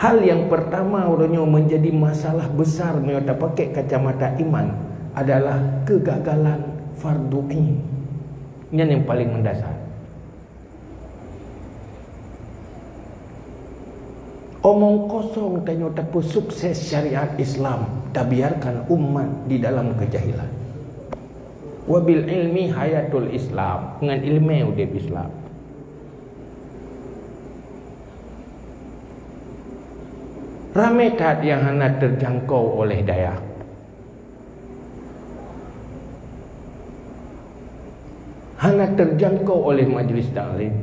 Hal yang pertama orangnya menjadi masalah besar mereka pakai kacamata iman adalah kegagalan fardu ain. Ini yang paling mendasar. Omong kosong tanya tapi sukses syariat Islam, tak biarkan umat di dalam kejahilan. Wabil ilmi hayatul Islam, dengan ilmu udip Islam. Ramai tak yang hendak terjangkau oleh daya. Hendak terjangkau oleh majlis taklim.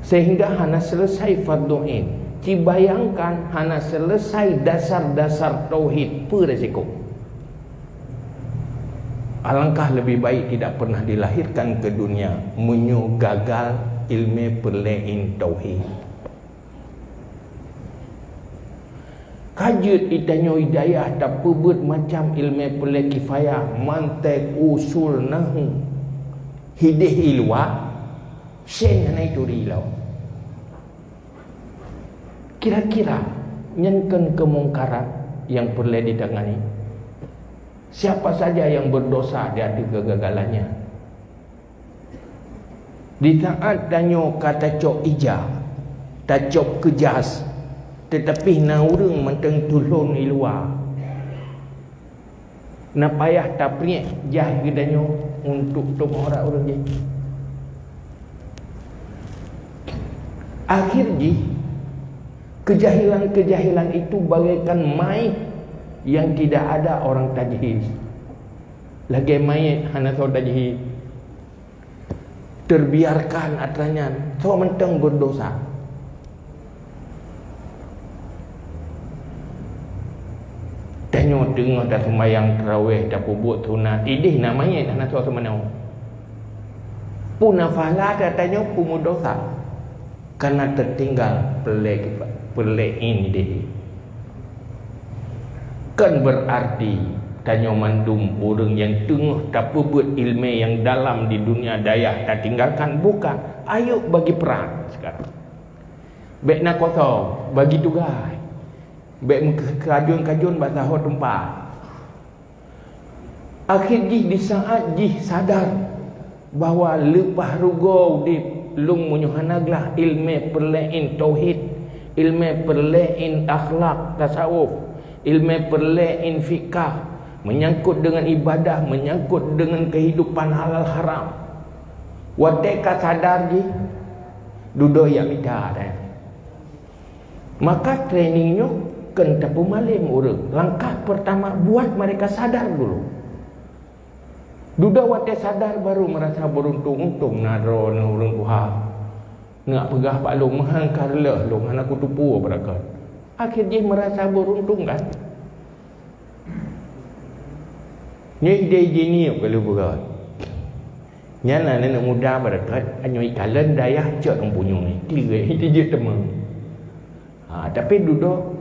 Sehingga hendak selesai fardu ain. Cibayangkan hendak selesai dasar-dasar tauhid beresiko. Alangkah lebih baik tidak pernah dilahirkan ke dunia menyu gagal ilmu perlein tauhid. Kajut itanyo hidayah tak pebut macam ilmu perle kifayah mantek usul nahu hidih ilwa sen hanai tu rilau. Kira-kira nyenken kemungkaran yang perlu ditangani. Siapa saja yang berdosa di hati kegagalannya. Di saat danyo kata cok ijah, tak cok kejas, tetapi naurung menteng tulun di luar. Nak payah tak priak jah gedanyo untuk orang-orang je. Akhir ji kejahilan-kejahilan itu bagaikan mayat yang tidak ada orang tajhis. Lagi mayat hana tahu tajhis. Terbiarkan atranya, so menteng berdosa. Tanya dengar dah sembahyang tarawih dah buat sunat. Idih namanya hana tahu semana. Puna fala dah tanya pumu dosa. Karena tertinggal pelek ini deh. Kan berarti tanya mandum orang yang tengah tak buat ilmu yang dalam di dunia daya tak tinggalkan bukan. Ayo bagi perang sekarang. Baik nak kosong bagi tugas. Baik kajun-kajun bahasa hot tempat. Akhir jih di saat jih sadar bahawa lepas rugo di lung menyuhanaglah ilmu perlein tauhid, ilmu perlein akhlak tasawuf, ilmu perlein fikah, menyangkut dengan ibadah, menyangkut dengan kehidupan halal haram. Wateka sadar je duduk yang minta dah. Maka trainingnya kan tak malim orang. Langkah pertama buat mereka sadar dulu. Duda wate sadar baru merasa beruntung-untung naro na orang Tuhan. Nak pegah pak long mahang karlah long anak aku tupu berakat. Akhir dia merasa beruntung kan. Ni ide geni kalau berat. Nyana nenek muda berakat anyoi kalen dayah cak empunyung ni. Kira itu je teman. Tapi duda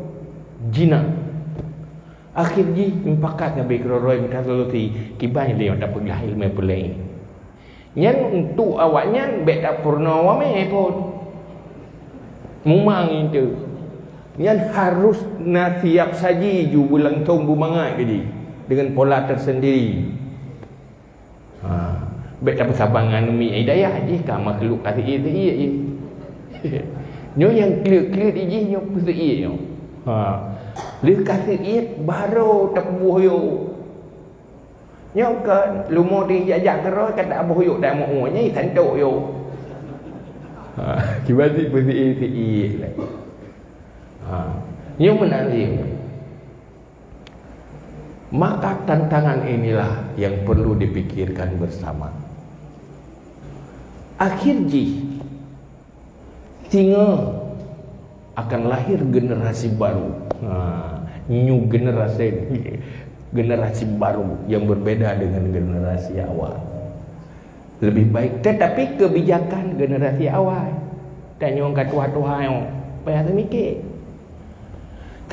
jinak. Akhir ji mempakat ngabai keroroi minta solusi kibai dia tak pergi ilmu pelai. Nyan untuk awaknya bet tak purna wame pun. Mumang itu. Nyan harus na siap saji ju bulang tong bumangat jadi dengan pola tersendiri. Bet tak persabangan mi hidayah je ka makhluk kasih je. Nyo yang clear je nyo putih nyo. Dia kata iat baru tak buhuyuk. Nyok ke lumo di jajak keroi kata buhuyuk dah mau nya santuk yo. Kibasi putih iat lah. Nyok menarik. Maka tantangan inilah yang perlu dipikirkan bersama. Akhir ji singa akan lahir generasi baru. New generasi baru yang berbeda dengan generasi awal. Lebih baik tetapi kebijakan generasi awal. Tanya orang tua-tua yang payah mikir.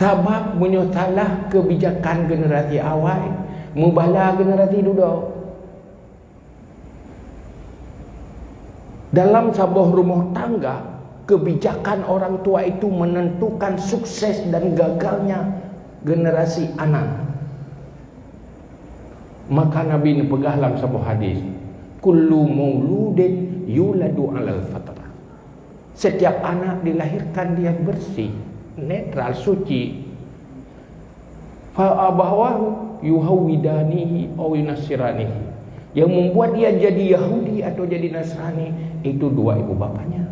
Sebab menyosalah kebijakan generasi awal mubala generasi duduk. Dalam sebuah rumah tangga kebijakan orang tua itu menentukan sukses dan gagalnya generasi anak. Maka Nabi ni pegah dalam sebuah hadis, kullu mauludin yuladu alal fatrah. Setiap anak dilahirkan dia bersih, netral, suci. Fa abawahu yuhawidanihi aw yunasiranihi. Yang membuat dia jadi Yahudi atau jadi Nasrani itu dua ibu bapanya.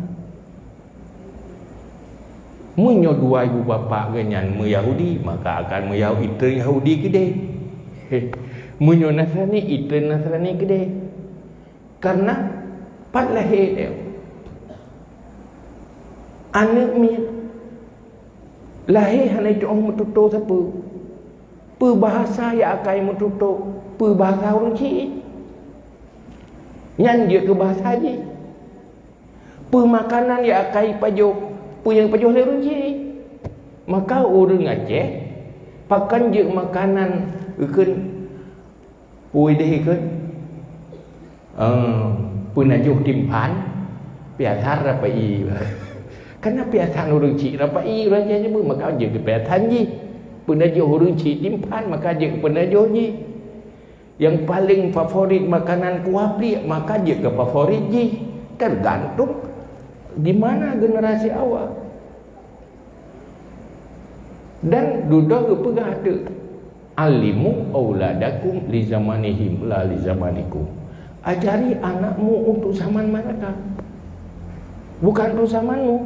Munyo dua ibu bapa genyan mu Yahudi, maka akan mu Yahudi gede. Munyo Nasrani itu Nasrani gede. Karena pat lahir dia anak mi lahir hanya itu orang metutup siapa perbahasa yang akan metutup perbahasa orang Cik yang dia ke bahasa je pemakanan yang akan pajuk yang pajuk orang Cik. Maka orang Aceh pakan je makanan ikan deh ikan penajuh timpan piatar rapai. Karena piatan orang Cik rapai raja je maka je ke piatan je penajuh orang Cik timpan maka je ke penajuh je. Yang paling favorit makanan kuah plik maka je ke favorit je. Tergantung di mana generasi awal. Dan duduk ke pegah ada alimu auladakum li zamanihim la li zamanikum. Ajari anakmu untuk zaman mereka, bukan untuk zamanmu.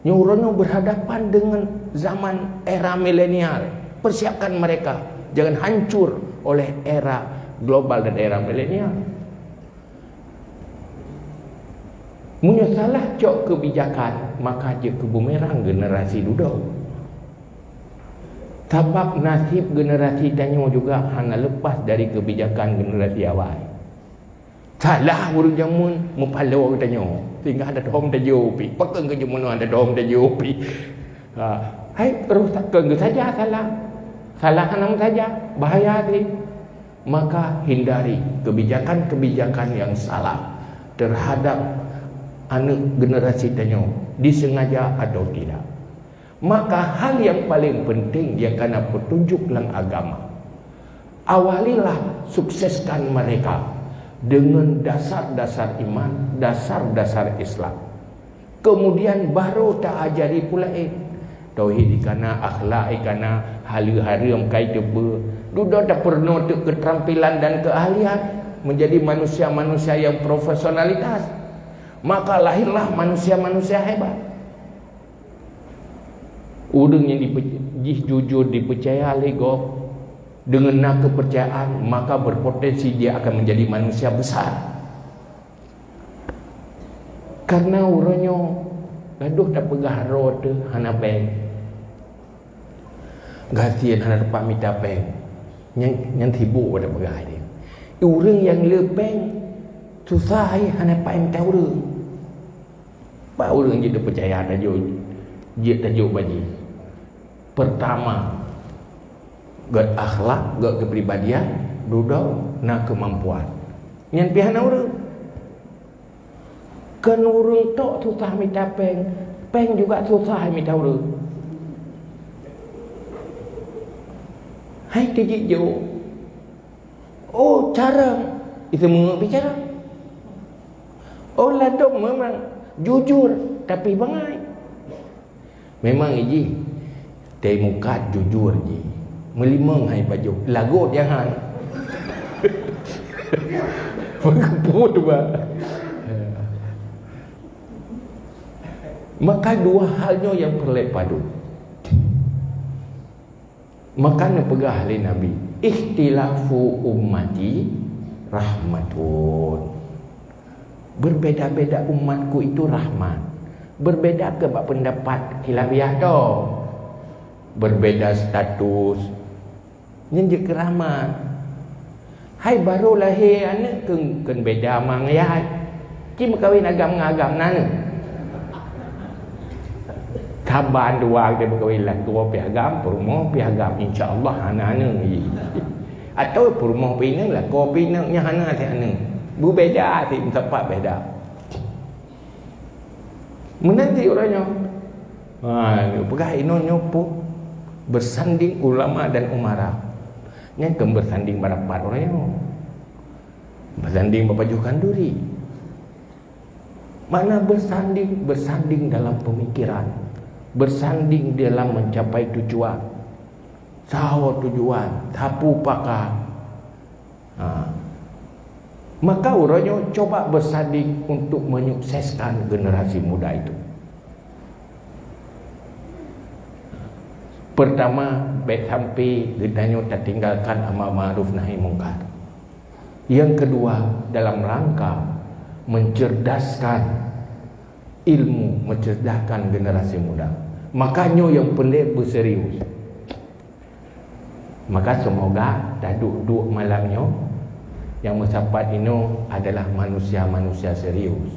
Nyuruhnya berhadapan dengan zaman era milenial. Persiapkan mereka jangan hancur oleh era global dan era milenial. Munyo salah cok kebijakan maka je ke bumerang generasi duduk. Sebab nasib generasi tanya juga hanya lepas dari kebijakan generasi awal. Salah urang jamun mempalo tanya sehingga ada dom tajupi pakai ke jamun ada dom tajupi. Hai rusakkan saja salah enam saja bahaya ni. Maka hindari kebijakan-kebijakan yang salah terhadap anak generasi tanya disengaja atau tidak. Maka hal yang paling penting yang kena petunjuk dalam agama, awalilah sukseskan mereka dengan dasar-dasar iman, dasar-dasar Islam. Kemudian baru tak ajari pula tauhid ikana, akhlak ikana, hari-hari yang kait coba. Duda tak pernah untuk keterampilan dan keahlian menjadi manusia-manusia yang profesionalitas. Maka lahirlah manusia-manusia hebat. Orang yang jujur dipercaya lego dengan nak kepercayaan maka berpotensi dia akan menjadi manusia besar. Karena orangnya gaduh tak pegah roh tu hana peng. Gasian hana dapat minta peng. Yang tibu pada pegah dia. Orang yang lepeng susah hana peng minta orang. Pak orang je percaya tajuk dia tajuk bagi. Pertama, gak akhlak, gak kepribadian, duduk nak kemampuan. Yang pihak orang kan orang tok susah minta peng juga susah minta orang. Hai tijik jo. Oh cara itu bicara. Oh ladong memang jujur tapi bangai. Memang iji temukat jujur je. Melimang hai baju lagut jangan. Mengeput ba. Maka dua halnya yang perlu padu. Makanya pegah oleh Nabi, ikhtilafu ummati rahmatun. Berbeda-beda umatku itu rahmat. Berbeda ke pendapat khilafiyah tu. Berbeda status. Yang je rahmat. Hai baru lahir anak kan beda mang ayat. Cuma kawin agam-agam nana. Kaban dua dia berkahwin lah tua piagam, perumah piagam insya-Allah anak-anak ni. Atau perumah pinang lah kau pinangnya anak ti anak. Berbeda ti tempat beda. Menanti orangnya. Pegah ino nyopo bersanding ulama dan umara. Yang bersanding berapat orangnya. Bersanding berpajukan duri. Mana bersanding? Bersanding dalam pemikiran, bersanding dalam mencapai tujuan. Sahawa tujuan, tapu pakar. Maka orangnya coba bersanding untuk menyukseskan generasi muda itu. Pertama, baik sampai gendanya tak tinggalkan amal ma'ruf nahi mungkar. Yang kedua, dalam rangka mencerdaskan ilmu, mencerdaskan generasi muda. Makanya yang pelik berserius. Maka semoga dah duduk malamnya yang mencapai ini adalah manusia-manusia serius.